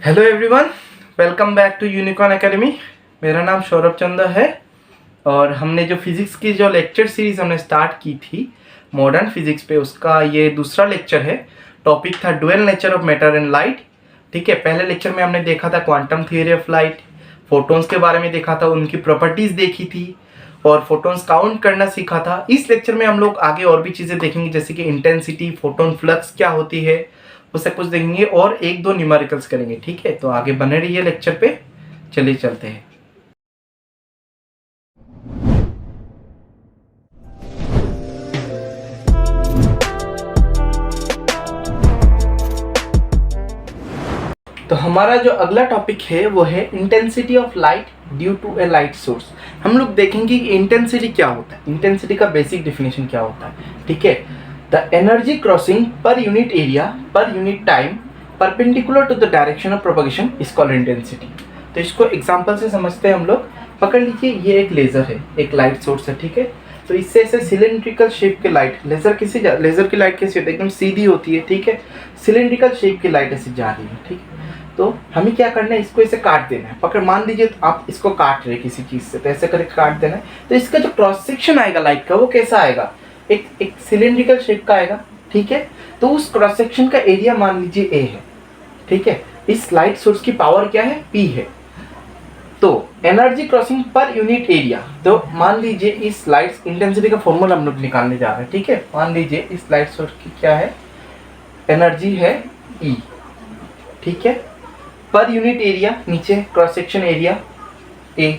Hello everyone, welcome back to Unicorn Academy. मेरा नाम सौरभ चंदा है और हमने जो फिज़िक्स की जो लेक्चर सीरीज़ हमने स्टार्ट की थी मॉडर्न फिज़िक्स पे, उसका ये दूसरा लेक्चर है। टॉपिक था dual nature of matter and light. ठीक है, पहले लेक्चर में हमने देखा था quantum theory of light, photons के बारे में देखा था, उनकी प्रॉपर्टीज़ देखी थी और फोटॉन्स काउंट करना सीखा था। इस लेक्चर में हम लोग आगे और भी चीज़ें देखेंगे, जैसे कि इंटेंसिटी, फोटोन फ्लक्स क्या होती है, वो सब कुछ देखेंगे और एक दो न्यूमेरिकल्स करेंगे। ठीक है, तो आगे बने रहिए लेक्चर पे। चलिए चलते हैं। तो हमारा जो अगला टॉपिक है वो है intensity of light due to a light source. हम लोग देखेंगे कि इंटेंसिटी क्या होता है, इंटेंसिटी का बेसिक डेफिनेशन क्या होता है। ठीक है, the energy crossing per unit area per unit time perpendicular to the direction of propagation is called intensity. तो इसको एग्जांपल से समझते हैं हम लोग। पकड़ लीजिए, ये एक लेज़र है, एक लाइट सोर्स है। ठीक है, तो इससे ऐसे सिलेंड्रिकल शेप के लाइट, लेज़र की लाइट कैसी होती है, एकदम सीधी होती है। ठीक है, सिलेंड्रिकल शेप की लाइट ऐसे जा रही है। ठीक है, तो हमें क्या करना है, इसको ऐसे काट देना है। पकड़, मान लीजिए तो आप इसको काट रहे किसी चीज़ से, तो ऐसे करके काट देना है। तो इसका जो क्रॉस सेक्शन आएगा लाइट का, वो कैसा आएगा, एक सिलेंड्रिकल शेप का आएगा। ठीक है, तो उस क्रॉस सेक्शन का एरिया मान लीजिए ए है। ठीक है, इस लाइट सोर्स की पावर क्या है, पी है। तो energy crossing per unit area, तो मान लीजिए इस लाइट इंटेंसिटी का फॉर्मूला हम लोग निकालने जा रहे हैं। ठीक है, मान लीजिए इस लाइट सोर्स की क्या है, एनर्जी है ई। ठीक है, पर यूनिट एरिया, नीचे क्रॉस सेक्शन एरिया ए।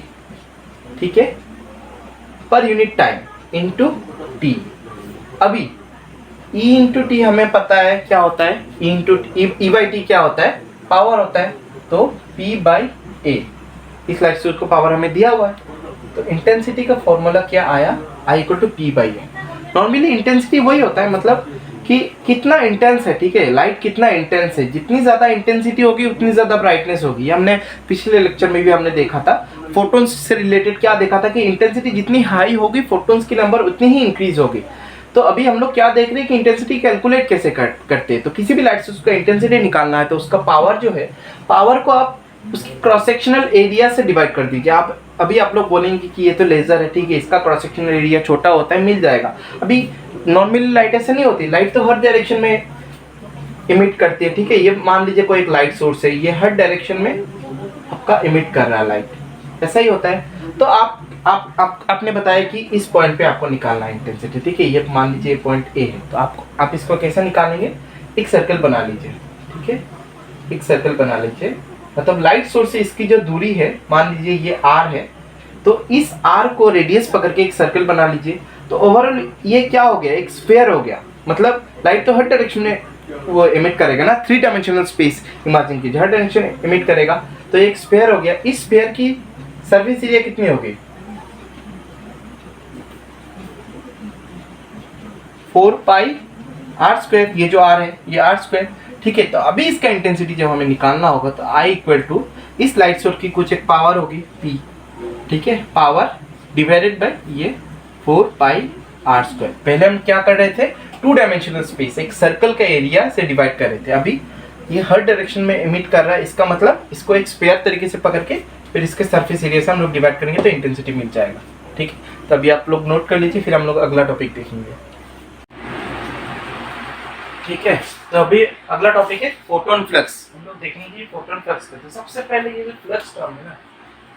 ठीक है, पर यूनिट टाइम इनटू टी। अभी E इंटू टी हमें पता है क्या होता है, E into E by T क्या होता है, पावर होता है। तो P बाई ए, इस लाइट सोर्स को पावर हमें दिया हुआ है। तो इंटेंसिटी का फॉर्मूला क्या आया, I equal to P by A. Normally intensity वही होता है, मतलब कि कितना इंटेंस है। ठीक है, लाइट कितना इंटेंस है, जितनी ज़्यादा इंटेंसिटी होगी उतनी ज़्यादा ब्राइटनेस होगी। हमने पिछले लेक्चर में भी हमने देखा था, फोटोन्स से रिलेटेड क्या देखा था कि इंटेंसिटी जितनी हाई होगी फोटोन्स की नंबर उतनी ही इंक्रीज होगी। तो अभी हम लोग क्या देख रहे हैं कि इंटेंसिटी कैलकुलेट कैसे करते हैं। तो किसी भी लाइट सोर्स का इंटेंसिटी निकालना है तो उसका पावर जो है, पावर को आप उसकी क्रॉस सेक्शनल एरिया से डिवाइड कर दीजिए। आप अभी आप लोग बोलेंगे कि ये तो लेजर है, ठीक है, इसका क्रॉस सेक्शनल एरिया छोटा होता है, मिल जाएगा। अभी नॉर्मली लाइट ऐसे नहीं होती, लाइट तो हर डायरेक्शन में इमिट करती है। ठीक है, ये मान लीजिए कोई एक लाइट सोर्स है, ये हर डायरेक्शन में आपका इमिट कर रहा है लाइट, ऐसा ही होता है। तो आपने बताया कि इस पॉइंट पे आपको निकालना है इंटेंसिटी। ठीक है, ये मान लीजिए पॉइंट ए है, तो आप इसको कैसे निकालेंगे, एक सर्कल बना लीजिए। ठीक है, एक सर्कल बना लीजिए, मतलब लाइट सोर्स से इसकी जो दूरी है, मान लीजिए ये आर है, तो इस आर को रेडियस पकड़ के एक सर्कल बना लीजिए। तो ओवरऑल ये क्या हो गया, एक स्फीयर हो गया। मतलब लाइट तो हर डायरेक्शन में वो इमिट करेगा ना, 3 डायमेंशनल स्पेस इमेजिन कीजिए, हर डायरेक्शन इमिट करेगा, तो एक स्फीयर हो गया। इस स्फीयर की सरफेस एरिया कितनी होगी, 4 पाई आर स्क्वायर, ये जो आर है ये आर स्क्वायर। ठीक है, तो अभी इसका इंटेंसिटी जब हमें निकालना होगा तो आई इक्वल टू इस लाइट सोर्स की कुछ एक पावर होगी पी। ठीक है, पावर डिवाइडेड बाय ये 4 पाई आर स्क्वायर। पहले हम क्या कर रहे थे, 2 डायमेंशनल स्पेस, एक सर्कल का एरिया से डिवाइड कर रहे थे। अभी ये हर डायरेक्शन में इमिट कर रहा है, इसका मतलब इसको एक स्फीयर तरीके से पकड़ के फिर इसके सरफेस एरिया से हम लोग डिवाइड करेंगे तो इंटेंसिटी मिल जाएगा। ठीक है, तो अभी आप लोग नोट कर लीजिए, फिर हम लोग अगला टॉपिक देखेंगे। ठीक है, तो अभी अगला टॉपिक है फोटोन फ्लक्स। हम लोग देखेंगे कि फोटोन फ्लक्स का, तो सबसे पहले ये जो फ्लक्स टर्म है ना,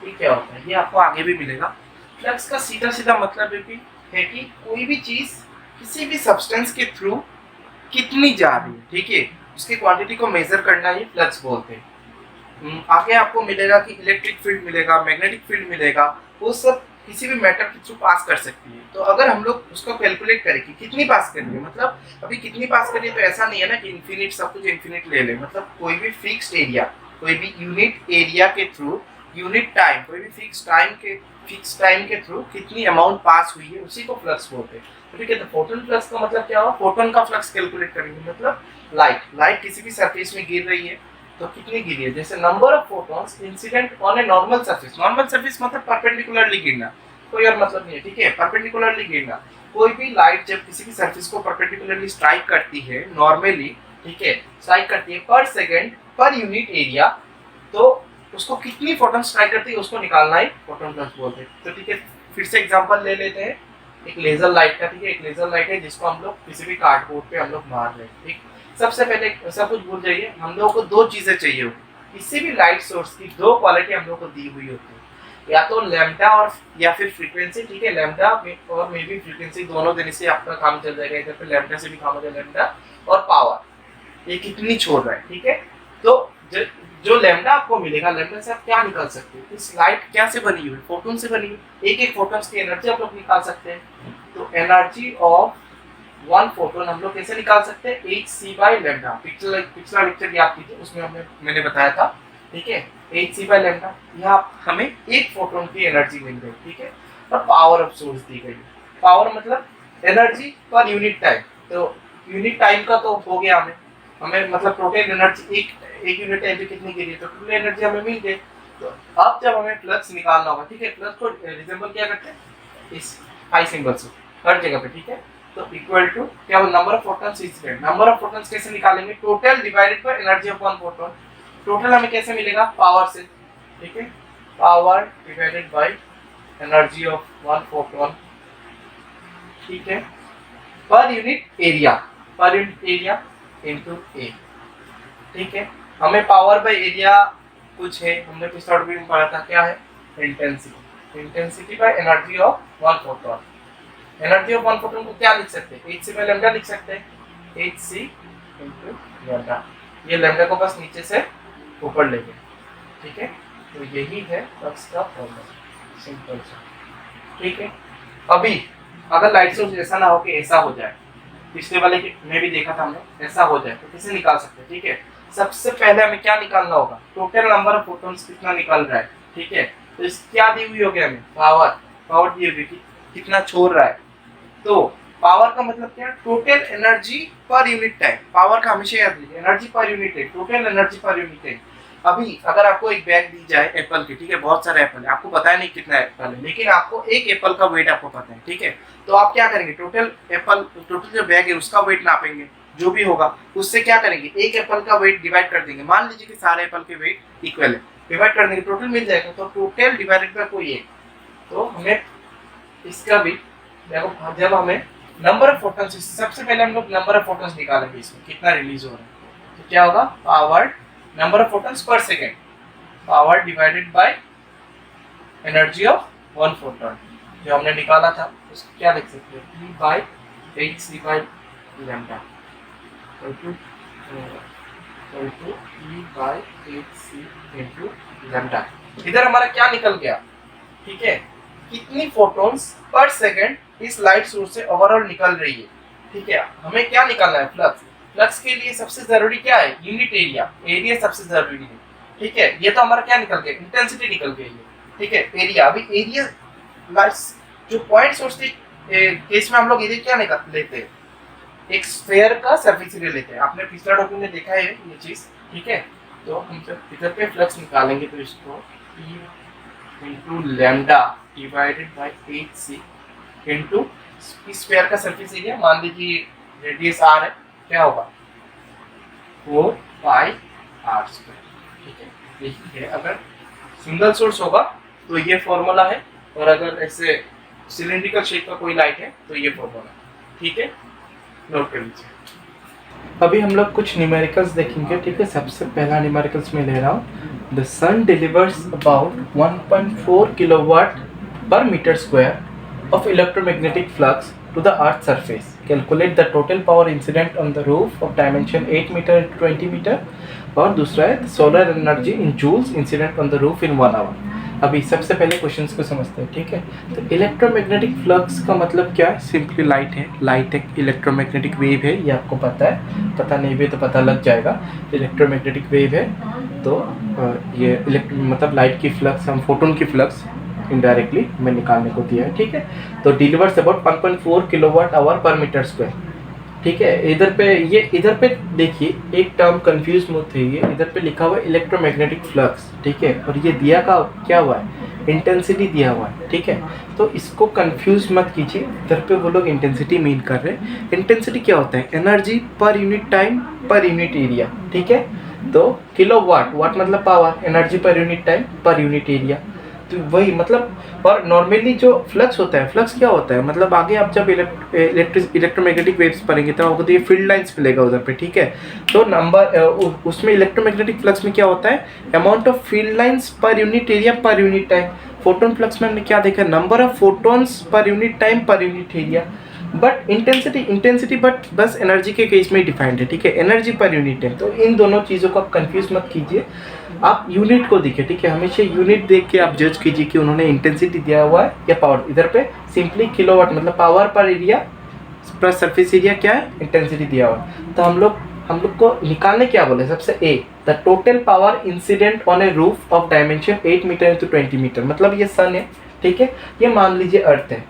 ये क्या होता है, ये आपको आगे भी मिलेगा। फ्लक्स का सीधा सीधा मतलब है कि कोई भी चीज किसी भी सब्सटेंस के थ्रू कितनी जा रही है। ठीक है, उसकी क्वांटिटी को मेजर करना ही फ्लक्स बोलते हैं। आगे आपको मिलेगा कि इलेक्ट्रिक फील्ड मिलेगा, मैग्नेटिक फील्ड मिलेगा, वो सब किसी भी मैटर के थ्रू पास कर सकती है। तो अगर हम लोग उसको कैलकुलेट करें कि कितनी पास कर रही है, मतलब अभी कितनी पास कर रही है, तो ऐसा नहीं है ना कि इन्फिनिट सब कुछ इन्फिनिट ले ले। मतलब कोई भी फिक्स्ड एरिया, कोई भी यूनिट एरिया के थ्रू, यूनिट टाइम, कोई भी फिक्स टाइम के थ्रू कितनी अमाउंट पास हुई है, उसी को फ्लक्स बोलते हैं। तो ठीक है, तो फोटोन फ्लक्स का मतलब क्या हुआ, फोटोन का फ्लक्स कैलकुलेट करेंगे। मतलब लाइट किसी भी सरफेस में गिर रही है तो कितनी गिरी है, जैसे number of photons incident on a normal surface. Normal surface मतलब परपेंडिकुलरली गिरना, कोई और मतलब नहीं है। ठीक है, परपेंडिकुलरली गिरना, कोई भी लाइट जब किसी भी सरफेस को परपेंडिकुलरली स्ट्राइक करती है नॉर्मली, ठीक है, स्ट्राइक करती है पर सेकंड पर यूनिट एरिया तो उसको कितनी फोटोन स्ट्राइक करती है उसको निकालना ही फोटोन फ्लक्स बोलते हैं। तो ठीक है, फिर से एग्जांपल ले लेते हैं एक लेजर लाइट का। ठीक है, एक लेजर लाइट है जिसको हम लोग किसी भी कार्डबोर्ड पे हम लोग मार रहे हैं। ठीक, सबसे पहले सब कुछ भूल जाइए, हम लोगों को दो चीजें चाहिए होगी। किसी भी लाइट सोर्स की दो क्वालिटी हम लोग को दी हुई होती है, या तो लैम्डा और या फिर फ्रीक्वेंसी। ठीक है, लैम्डा और मे बी फ्रीक्वेंसी दोनों देने से आपका काम चल जाएगा। इधर पे लैम्डा से भी काम हो जाएगा, लैम्डा और पावर, ये कितनी छोड़ रहा है। ठीक है, तो जो लैम्डा आपको मिलेगा, लैम्डा से आप क्या निकाल सकते हो, इस लाइट क्या से बनी हुई, फोटोन से बनी हुई। एक एक फोटोन्स की एनर्जी आप लोग निकाल सकते हैं। तो एनर्जी ऑफ वन फोटोन हम लोग कैसे निकाल सकते हैं, hc बाय लैम्डा। पिछला लेक्चर याद कीजिए, उसमें मैंने बताया था। ठीक है, hc बाय लैम्डा, यहाँ हमें एक फोटोन की एनर्जी मिल गई। ठीक है, और पावर ऑफ सोर्स दी गई। पावर मतलब एनर्जी पर यूनिट टाइम। तो यूनिट टाइम का तो हो गया, हमें मतलब टोटल एनर्जी एक यूनिट टाइम पे कितनी गिरी, तो टोटल एनर्जी हमें मिल गई। तो अब जब हमें फ्लक्स निकालना होगा, ठीक है, फ्लक्स को रिजेंबल क्या करते हैं, इस हाई सिंबल से हर जगह पे। ठीक है, तो इक्वल टू क्या, number of photons incident. Number of photons कैसे निकालेंगे, total divided by energy of one photon. Total हमें कैसे मिलेगा, पावर से। ठीक है, power divided by energy of one photon. ठीक है, पर यूनिट एरिया इनटू ए। ठीक है, हमें पावर बाय एरिया कुछ है, हमने पिछले वीडियो में पढ़ा था, क्या है, intensity by energy of one photon. Energy of one photon को क्या लिख सकते हैं, hc बाय लैम्डा लिख सकते हैं, hc इनटू लैम्डा। ये लैम्डा को बस नीचे से ऊपर लेंगे। ठीक है, तो यही है फ्लक्स का फॉर्मूला, सिंपल सा। ठीक है, अभी अगर लाइट सोर्स ऐसा ना हो कि ऐसा हो जाए, पिछले वाले में भी देखा था हमने, ऐसा हो जाए तो कैसे निकाल सकते हैं। ठीक है, सबसे पहले हमें क्या निकालना होगा, टोटल नंबर ऑफ फोटॉन्स कितना निकल रहा है। ठीक है, तो इस क्या दी हुई होगी हमें, पावर दी हुई, कितना छोड़ रहा है। तो पावर का मतलब क्या, total energy per unit time. Power का हमेशा याद रखिए, energy per unit time, total energy per unit time. अभी अगर आपको एक बैग दी जाए एप्पल की, ठीक है, बहुत सारे एप्पल है, आपको पता है नहीं कितना एप्पल है, लेकिन आपको एक एप्पल का वेट आपको पता है। ठीक है, तो आप क्या करेंगे, टोटल जो बैग है उसका वेट नापेंगे, जो भी होगा उससे क्या करेंगे, एक एप्पल का वेट डिवाइड कर देंगे। मान लीजिए कि सारे एप्पल के वेट इक्वल है, डिवाइड कर देंगे, टोटल मिल जाएगा। तो टोटल डिवाइडेड बाय कोई एक, तो हमें इसका भी देखो, जब हमें नंबर ऑफ फोटॉन्स, सबसे पहले हम लोग नंबर ऑफ फोटॉन्स निकालेंगे, इसमें कितना रिलीज हो रहा है। तो क्या होगा, power number of photons per second, power divided by energy of one photon जो हमने निकाला था, उसको क्या लिख सकते हैं, E by hc by lambda into E by hc into lambda. इधर हमारा क्या निकल गया, ठीक है, कितनी फोटॉन्स पर सेकंड इस लाइट सोर्स से ओवरऑल निकल रही है। ठीक है, हमें क्या निकालना है, फ्लक्स। फ्लक्स के लिए सबसे जरूरी क्या है, यूनिट एरिया सबसे जरूरी है। ठीक है, ये तो हमारा क्या निकल गया, इंटेंसिटी निकल गई है। ठीक है, एरिया, अभी एरिया लाइट्स जो पॉइंट सोर्स के केस में हम लोग एरिया क्या निकाल लेते हैं, एक स्फीयर का सरफेस एरिया लेते हैं। आपने पिछला डॉक्यूमेंट में देखा है ये चीज। ठीक है, तो हम जब इधर पे फ्लक्स निकालेंगे तो इसको E into lambda divided by hc into sphere का सरफेस एरिया, मान लीजिए रेडियस r है, क्या होगा 4 पाई r स्क्वायर। ठीक है, यही है। अगर सिंगल सोर्स होगा तो ये फॉर्मूला है, और अगर ऐसे सिलिंड्रिकल शेप का कोई लाइट है तो ये फॉर्मूला। ठीक है, नोट कर लीजिए। अभी हम लोग कुछ न्यूमेरिकल्स देखेंगे। ठीक है, सबसे पहला न्यूमेरिकल्स में ले रहा हूँ, the sun delivers about 1.4 kilowatt per meter square of electromagnetic flux to the earth's surface. Calculate the total power incident on the roof of dimension 8 meter into 20 meter. और दूसरा है solar energy in joules incident on the roof in 1 hour. अभी सबसे पहले questions को समझते हैं। ठीक है, तो इलेक्ट्रोमैग्नेटिक फ्लक्स का मतलब क्या है, सिंपली लाइट है। लाइट एक इलेक्ट्रोमैग्नेटिक वेव है, ये आपको पता है, पता नहीं भी तो पता लग जाएगा। इलेक्ट्रोमैग्नेटिक वेव है, तो ये मतलब लाइट की फ्लक्स, हम फोटोन की फ्लक्स इनडायरेक्टली में निकालने को दिया है। ठीक है, तो डिलीवर्स अबाउट 1.4 किलोवाट आवर पर मीटर स्क्वायर। ठीक है, इधर पे देखिए, एक टर्म कंफ्यूज मत होइए, इधर पे लिखा हुआ है इलेक्ट्रोमैग्नेटिक फ्लक्स। ठीक है, और ये दिया का क्या हुआ है, इंटेंसिटी दिया हुआ है। ठीक है, तो इसको कंफ्यूज मत कीजिए, इधर पे वो लोग इंटेंसिटी मीन कर रहे हैं। इंटेंसिटी क्या होता है, एनर्जी पर यूनिट टाइम पर यूनिट एरिया। ठीक है, तो किलो वाट, वाट मतलब power, energy per unit time पर यूनिट एरिया। तो वही मतलब, और नॉर्मली जो फ्लक्स होता है, फ्लक्स क्या होता है मतलब आगे आप जब इलेक्ट्रोमैग्नेटिक वेव्स पढ़ेंगे तो आपको ये फील्ड लाइंस मिलेगा उधर पे, ठीक है। तो नंबर उसमें इलेक्ट्रोमैग्नेटिक फ्लक्स में क्या होता है, अमाउंट ऑफ फील्ड लाइंस पर unit area per unit time. Photon flux में हमने क्या देखा, नंबर ऑफ फोटोन्स पर यूनिट टाइम पर unit area. But intensity but बस एनर्जी के केस में ही डिफाइंड है, ठीक है, एनर्जी पर यूनिट टाइम। तो इन दोनों चीज़ों को आप कंफ्यूज मत कीजिए, आप यूनिट को देखिए, ठीक है, हमेशा यूनिट देख के आप जज कीजिए कि उन्होंने इंटेंसिटी दिया हुआ है या पावर। इधर पे सिंपली किलोवाट मतलब पावर पर एरिया प्लस सरफेस एरिया क्या है, इंटेंसिटी दिया हुआ है। तो हम लोग को निकालने क्या बोले, सबसे a, the total power incident on a roof of dimension 8 metre into 20 metre. मतलब ये सन है, ठीक है, ये मान लीजिए अर्थ है,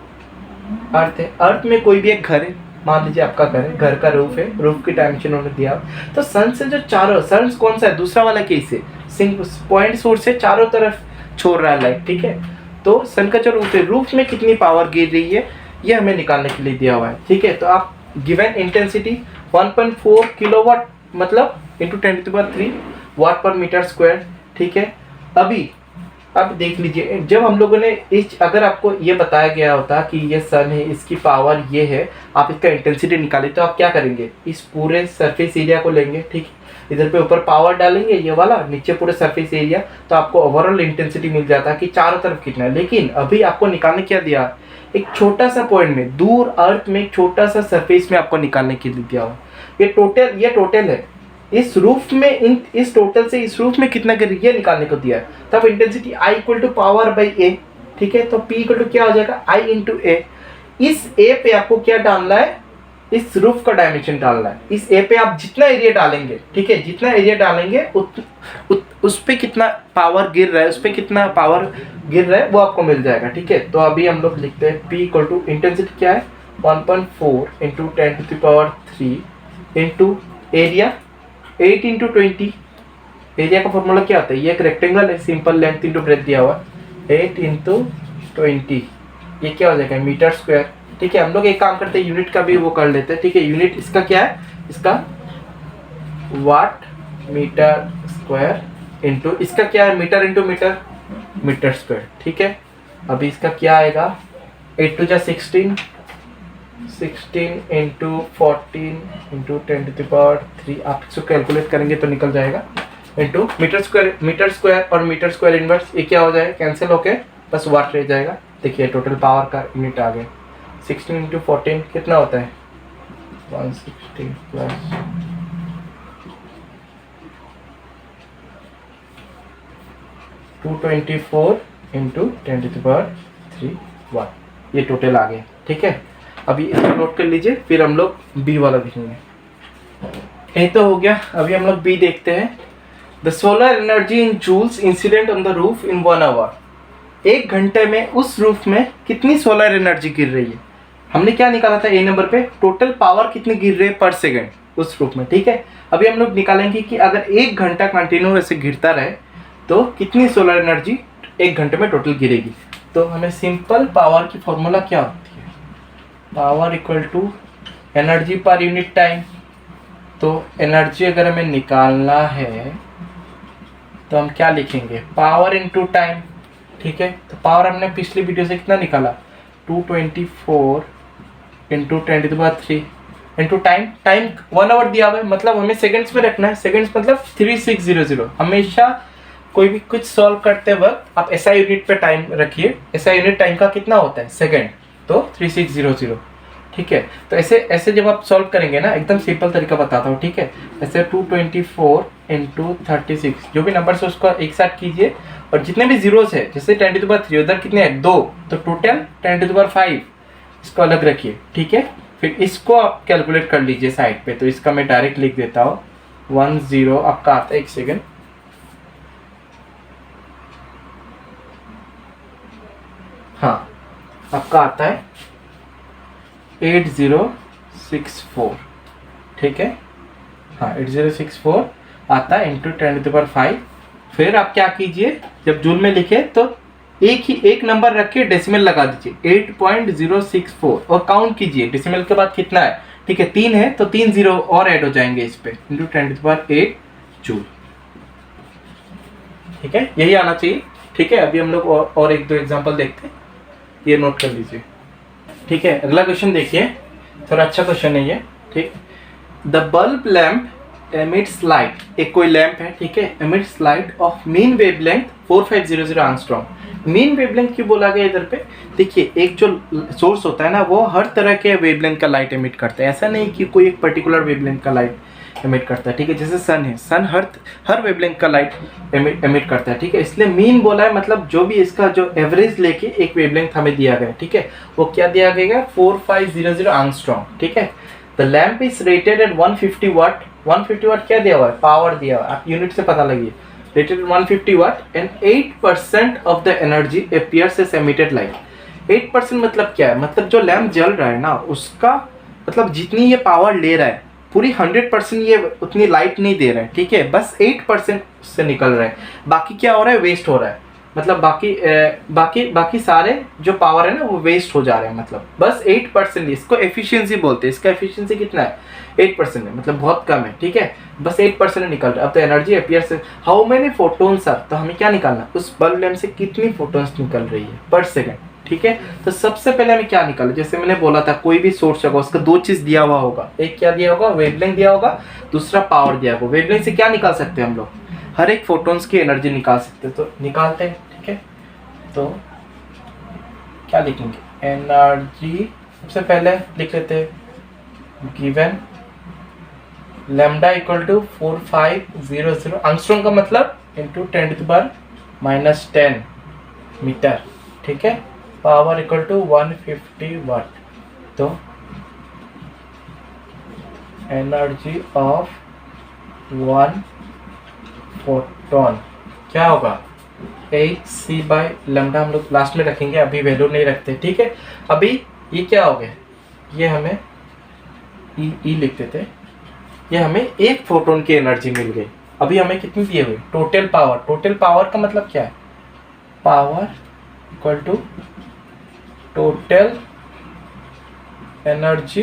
अर्थ में कोई भी एक घर है, मान लीजिए आपका घर है, घर का रूफ है, रूफ की डायमेंशन उन्होंने दिया। तो सन से जो चारों, सन कौन सा है, दूसरा वाला केस है, पॉइंट सोर्स से चारों तरफ छोड़ रहा है लाइट, ठीक है। तो सन का जो रूफ है, रूफ में कितनी पावर गिर रही है ये हमें निकालने के लिए दिया हुआ है, ठीक है। तो आप गिवन इंटेंसिटी 1.4 किलोवाट मतलब इंटू 10⁻³ वाट पर मीटर स्क्वायर, ठीक है। अब देख लीजिए, जब हम लोगों ने अगर आपको ये बताया गया होता कि ये सन है, इसकी पावर ये है, आप इसका इंटेंसिटी निकालें, तो आप क्या करेंगे, इस पूरे सरफेस एरिया को लेंगे, ठीक, इधर पे ऊपर पावर डालेंगे ये वाला, नीचे पूरे सरफेस एरिया, तो आपको ओवरऑल इंटेंसिटी मिल जाता है कि चारों तरफ कितना है। लेकिन अभी आपको निकालने क्या दिया, एक छोटा सा पॉइंट में, दूर अर्थ में एक छोटा सा सरफेस में आपको निकालने के लिए दिया हुआ। ये टोटल है, इस रूफ में, इस टोटल से इस रूफ में कितना गिर ये निकालने को दिया है। तब intensity I equal to power by A, ठीक है। तो P इक्वल टू क्या हो जाएगा, I इंटू ए। इस A पे आपको क्या डालना है, इस रूफ का डायमेंशन डालना है। इस A पे आप जितना एरिया डालेंगे, ठीक है, जितना एरिया डालेंगे उस पे कितना पावर गिर रहा है, उस पे कितना पावर गिर रहा है वो आपको मिल जाएगा, ठीक है। तो अभी हम लोग लिखते हैं P इक्वल टू इंटेंसिटी क्या है 1.4 into 10⁻³ into area 8 into 20। Area का फॉर्मूला क्या होता है, ये एक रेक्टेंगल है, सिंपल लेंथ इंटू ब्रेथ दिया हुआ, 8 इंटू 20, ये क्या हो जाएगा मीटर स्क्वायर, ठीक है। हम लोग एक काम करते हैं, यूनिट का भी वो कर लेते हैं, ठीक है। यूनिट इसका क्या है, इसका वाट मीटर स्क्वायर इंटू इसका क्या है, meter into meter, meter square, ठीक है। अभी इसका क्या आएगा, 8 टू जा 16 इंटू 14 इंटू 10⁻³ आप इसको कैलकुलेट करेंगे तो निकल जाएगा, इंटू मीटर स्क्वायर और मीटर स्क्वायर इनवर्स, ये क्या हो जाएगा, कैंसिल होके बस वाट रह जाएगा। देखिए टोटल पावर का यूनिट आ गया, 16 इंटू 14 कितना होता है, 160 प्लस 224 इंटू 10⁻³ वाट, ये टोटल आ गया, ठीक है। अभी इसको नोट कर लीजिए, फिर हम लोग बी वाला देखेंगे। ये तो हो गया, अभी हम लोग बी देखते हैं। The solar energy in joules incident on the roof in 1 hour. 1 घंटे में उस रूफ में कितनी सोलर एनर्जी गिर रही है। हमने क्या निकाला था ए नंबर पे, टोटल पावर कितनी गिर रही है पर सेकंड उस रूफ में, ठीक है। अभी हम लोग निकालेंगे कि अगर 1 घंटा कंटिन्यू ऐसे गिरता रहे तो कितनी सोलर एनर्जी 1 घंटे में टोटल गिरेगी। तो हमें सिंपल पावर की फॉर्मूला क्या होती है, power equal to energy per unit time. तो एनर्जी अगर हमें निकालना है तो हम क्या लिखेंगे, पावर इनटू टाइम, ठीक है। तो पावर हमने पिछली वीडियो से कितना निकाला, 224 into 10⁻³ into time, time 1 hour दिया हुआ है, मतलब हमें सेकंड्स में रखना है, सेकंड्स मतलब 3600। हमेशा कोई भी कुछ सॉल्व करते वक्त आप ऐसा यूनिट पे टाइम रखिए, ऐसा यूनिट टाइम का कितना होता है सेकंड, तो 3600, ठीक है। तो ऐसे जब आप सॉल्व करेंगे ना, एकदम सिंपल तरीका बताता हूँ, ठीक है। ऐसे 224 इंटू 36 जो भी नंबर है उसको एक साथ कीजिए, और जितने भी जीरोस है, जैसे 10⁻³ उधर कितने हैं 2, तो टोटल 10⁻5 इसको अलग रखिए, ठीक है। फिर इसको आप कैलकुलेट कर लीजिए साइड पे। तो इसका मैं डायरेक्ट लिख देता हूँ 10 आपका आता है, 1 सेकेंड, हाँ आपका आता है 8064, ठीक है, हाँ 8064 आता है इंटू 10⁻5। फिर आप क्या कीजिए, जब जूल में लिखे तो एक नंबर रखिए, डेसिमल लगा दीजिए 8.064 और काउंट कीजिए डेसिमल के बाद कितना है, ठीक है 3 है तो 3 जीरो और ऐड हो जाएंगे इस पे, इंटू 10⁸ जूल, ठीक है, यही आना चाहिए। ठीक है, अभी हम लोग और एक दो एग्जांपल देखते हैं, ये नोट कर लीजिए। ठीक है, अगला क्वेश्चन देखिए, थोड़ा अच्छा क्वेश्चन है ये। ठीक, the bulb lamp emits light, एक कोई लैम्प है, ठीक है, emits light of mean wavelength 4500 angstrom. Mean wavelength क्यों बोला गया इधर पे? देखिए, एक जो सोर्स होता है ना, वो हर तरह के वेवलेंथ का लाइट एमिट करता है, ऐसा नहीं कि कोई एक पर्टिकुलर वेवलेंथ का लाइट एमिट करता है। ठीक है, जैसे सन है, सन हर वेवलेंथ का लाइट एमिट करता है। ठीक है, इसलिए मीन बोला है, मतलब जो भी इसका जो एवरेज लेके एक वेवलेंथ हमें दिया गया है, ठीक है, वो क्या दिया गया? 4500 एंगस्ट्रॉम। ठीक है, the lamp is rated eight 150 वाट। 150 वाट क्या दिया हुआ है? पावर दिया हुआ है, आप यूनिट से पता लगिए। Rated 150 watt and 8% of the energy appears as emitted light. 8% मतलब क्या है? मतलब जो लैम्प जल रहा है ना, उसका मतलब जितनी ये पावर ले रहा है, पूरी 100% ये उतनी लाइट नहीं दे रहा है। ठीक है, बस 8% से निकल रहा है, बाकी क्या हो रहा है? वेस्ट हो रहा है। मतलब बाकी सारे जो पावर है ना, वो वेस्ट हो जा रहे हैं। मतलब बस 8%, इसको एफिशिएंसी बोलते हैं। इसका एफिशिएंसी कितना है? 8% है, मतलब बहुत कम है। ठीक है, बस 8% निकल रहा है। अब तो एनर्जी अपीयर से हाउ मेनी फोटोन्स आर, तो हमें क्या निकालना? उस बल्ब लैम्प से कितनी फोटोन्स निकल रही है पर सेकेंड। ठीक है, तो सबसे पहले हमें क्या निकाले? जैसे मैंने बोला था, कोई भी सोर्स होगा उसका दो चीज दिया हुआ होगा, एक क्या दिया होगा? वेवलेंथ दिया होगा, दूसरा पावर दिया होगा। वेवलेंथ से क्या निकाल सकते हैं हम लोग? हर एक फोटोन्स की एनर्जी निकाल सकते हैं, तो निकालते हैं। ठीक है, तो क्या लिखेंगे? एनर्जी सबसे पहले लिख लेते हैं, given lambda equal to 4500 angstrom का मतलब इंटू 10⁻⁻10 मीटर। ठीक है, पावर इक्वल टू 150 वाट। तो एनर्जी ऑफ 1 फोटोन क्या होगा? hc/λ। हम लोग लास्ट में रखेंगे, अभी वैल्यू नहीं रखते। ठीक है, अभी ये क्या हो गया? ये हमें ई लिखते थे, ये हमें एक फोटोन की एनर्जी मिल गई। अभी हमें कितनी दिए हुए? Total power. टोटल पावर का मतलब क्या है? Power equal to total energy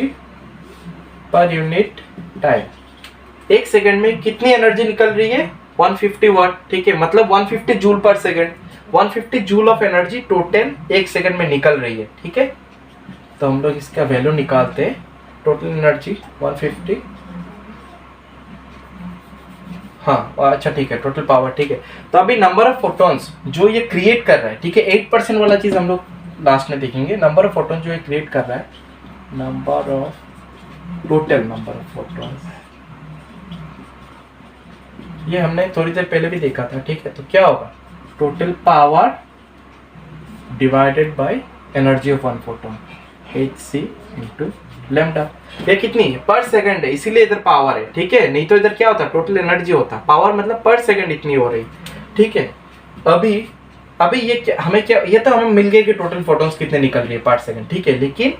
per unit time. एक सेकंड में कितनी एनर्जी निकल रही है? 150 वाट। ठीक है, मतलब 150 जूल पर second. 150 joule of energy total एक सेकंड में निकल रही है। ठीक है, तो हम लोग इसका वैल्यू निकालते हैं। टोटल एनर्जी 150, हाँ अच्छा ठीक है, टोटल पावर। ठीक है, तो अभी नंबर ऑफ फोटोन्स जो ये क्रिएट कर रहा है, ठीक है, 8% वाला चीज हम लोग लास्ट में देखेंगे। नंबर ऑफ फोटोन जो ये क्रिएट कर रहा है, number of total number of photons, ये हमने थोड़ी देर पहले भी देखा था। ठीक है, तो क्या होगा? Total power divided by energy of one photon, hc into lambda. ये कितनी है? पर सेकंड है, इसीलिए इधर पावर है। ठीक है, नहीं तो इधर क्या होता? टोटल एनर्जी होता। पावर मतलब पर सेकंड इतनी हो रही। ठीक है, अभी ये क्या हमें क्या, ये तो हमें मिल गया कि टोटल फोटोन्स कितने निकल रही है पर सेकंड। ठीक है, लेकिन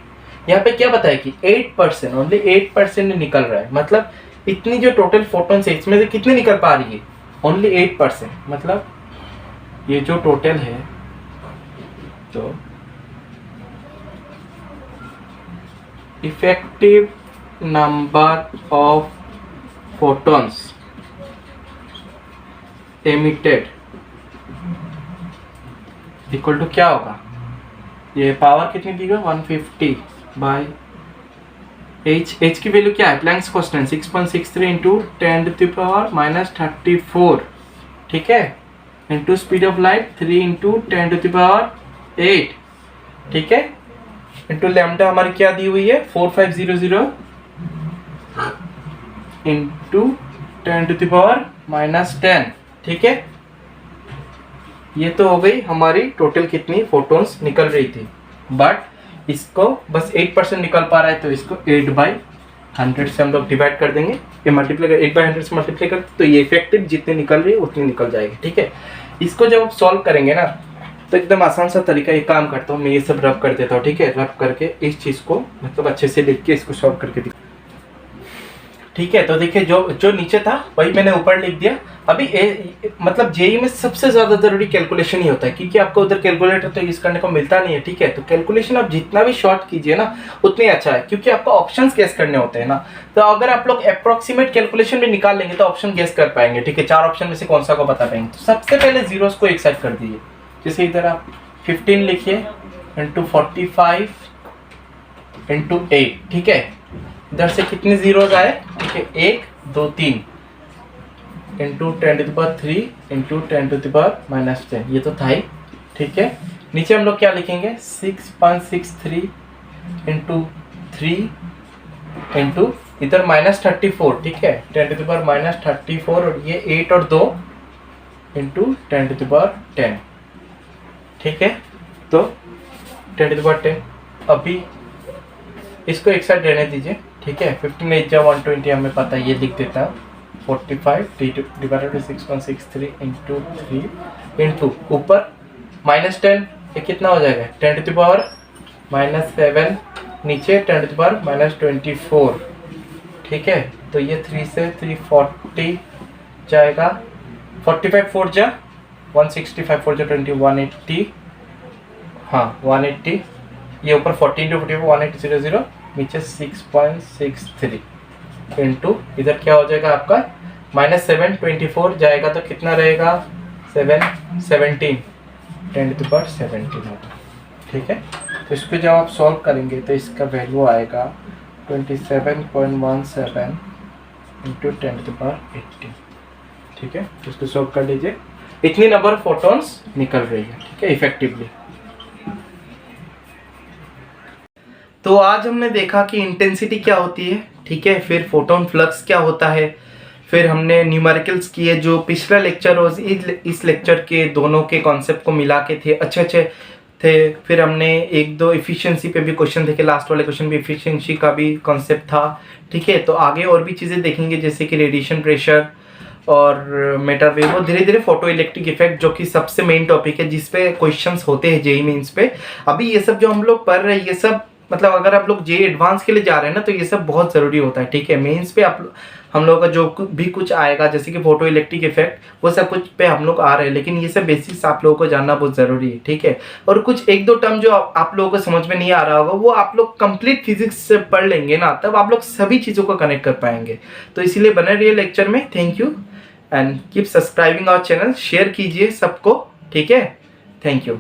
यहाँ पे क्या बताया कि 8%, ओनली 8% निकल रहा है। मतलब इतनी जो टोटल फोटोन्स है, इसमें से कितने निकल पा रही है? ओनली 8%। मतलब ये जो टोटल है, तो effective number of photons emitted equal to क्या होगा? ये पावर कितनी दी गई? 150 बाई h की वैल्यू क्या है? Planck's constant 6.63 into 10⁻⁻34। ठीक है, into speed of light 3 into 10⁸। ठीक है, इंटू लैम्डा हमारी क्या दी हुई है? 4500 इंटू 10⁻⁻10। ठीक है, ये तो हो गई हमारी टोटल कितनी फोटोन्स निकल रही थी। बट इसको बस 8% निकल पा रहा है, तो इसको 8/100 से हम लोग डिवाइड कर देंगे। ये मल्टीप्लाई कर 8/100 से मल्टीप्लाई कर, तो ये इफेक्टिव जितनी निकल रही है उतनी निकल जाएगी। ठीक है, इसको जब आप सॉल्व करेंगे ना, तो एकदम आसान सा तरीका, एक काम करता हूँ मैं, ये सब रब कर देता हूँ। ठीक है, रब करके इस चीज़ को मतलब अच्छे से लिख के इसको सॉल्व करके दिखा। ठीक है। तो देखिए जो जो नीचे था वही मैंने ऊपर लिख दिया। अभी मतलब जेई में सबसे ज्यादा जरूरी कैलकुलेशन ही होता है, क्योंकि आपको उधर कैलकुलेटर तो यूज करने को मिलता नहीं है। ठीक है, तो कैलकुलेशन आप जितना भी शॉर्ट कीजिए ना उतनी अच्छा है, क्योंकि आपको ऑप्शंस गेस करने होते हैं ना। तो अगर आप लोग अप्रोक्सीमेट कैलकुलेशन में निकाल लेंगे तो ऑप्शन गेस कर पाएंगे। ठीक है, 4 ऑप्शन में से कौन सा को बता पाएंगे। तो सबसे पहले जीरोस को एक साइड कर दीजिए। जैसे इधर आप 15 लिखिए इंटू 45 इंटू 8। ठीक है, इधर से कितने जीरोज आए। ठीक है, 1 2 3 इंटू 10⁻³ इंटू 10⁻⁻10, ये तो था ही। ठीक है, नीचे हम लोग क्या लिखेंगे 6.63 इंटू 3 इंटू इधर -34। ठीक है, 10⁻⁻34 और ये 8 और 2 इंटू 10⁻10। ठीक है, तो 10⁻10 अभी इसको एक साइड रहने दीजिए। ठीक है, 15 8 जा 120 हमें पता है, ये लिख देता हूँ। 45 डिवाइडेड बाई 6.63 इंटू 3 इंटू ऊपर -10, ये कितना हो जाएगा 10⁻⁻7, नीचे 10⁻⁻24। ठीक है, तो ये 3 से 340 जाएगा। 45 4 जा 165 4 जा 20 180, हाँ 180। ये ऊपर 40 इंटू 44 1800, नीचे 6.63 इंटू इधर क्या हो जाएगा आपका -7 24 जाएगा तो कितना रहेगा 7 17 10⁻17 होगा। ठीक है, तो इस पर जब आप सॉल्व करेंगे तो इसका वैल्यू आएगा 27.17 इंटू 10⁻18। ठीक है, तो इसको सॉल्व कर लीजिए। इतनी नंबर ऑफ फोटॉन्स निकल रही है। ठीक है, इफेक्टिवली। तो आज हमने देखा कि इंटेंसिटी क्या होती है। ठीक है, फिर फोटोन फ्लक्स क्या होता है, फिर हमने न्यूमेरिकल्स किए जो पिछला लेक्चर और इस लेक्चर के दोनों के कॉन्सेप्ट को मिला के थे, अच्छे अच्छे थे। फिर हमने 1-2 इफ़िशियंसी पे भी क्वेश्चन देखे, लास्ट वाले क्वेश्चन भी इफ़िशियंसी का भी कॉन्सेप्ट था। ठीक है, तो आगे और भी चीज़ें देखेंगे जैसे कि रेडिएशन प्रेशर और मेटावेव और धीरे धीरे फोटो इलेक्ट्रिक इफेक्ट, जो कि सबसे मेन टॉपिक है जिसपे क्वेश्चंस होते हैं जेईई मेंस पे। अभी ये सब जो हम लोग पढ़ रहे हैं, ये सब मतलब अगर आप लोग जेईई एडवांस के लिए जा रहे हैं ना तो ये सब बहुत ज़रूरी होता है। ठीक है, मेंस पे आप हम लोगों का जो भी कुछ आएगा जैसे कि फोटो इलेक्ट्रिक इफेक्ट, वो सब कुछ पे हम लोग आ रहे हैं, लेकिन ये सब बेसिक्स आप लोगों को जानना बहुत ज़रूरी है। ठीक है, और कुछ 1-2 टर्म जो आप लोगों को समझ में नहीं आ रहा होगा वो आप लोग कंप्लीट फिजिक्स से पढ़ लेंगे ना, तब आप लोग सभी चीज़ों को कनेक्ट कर पाएंगे। तो इसीलिए बने रहिए लेक्चर में। Thank you and keep subscribing our channel, share कीजिए सबको। ठीक है, थैंक यू।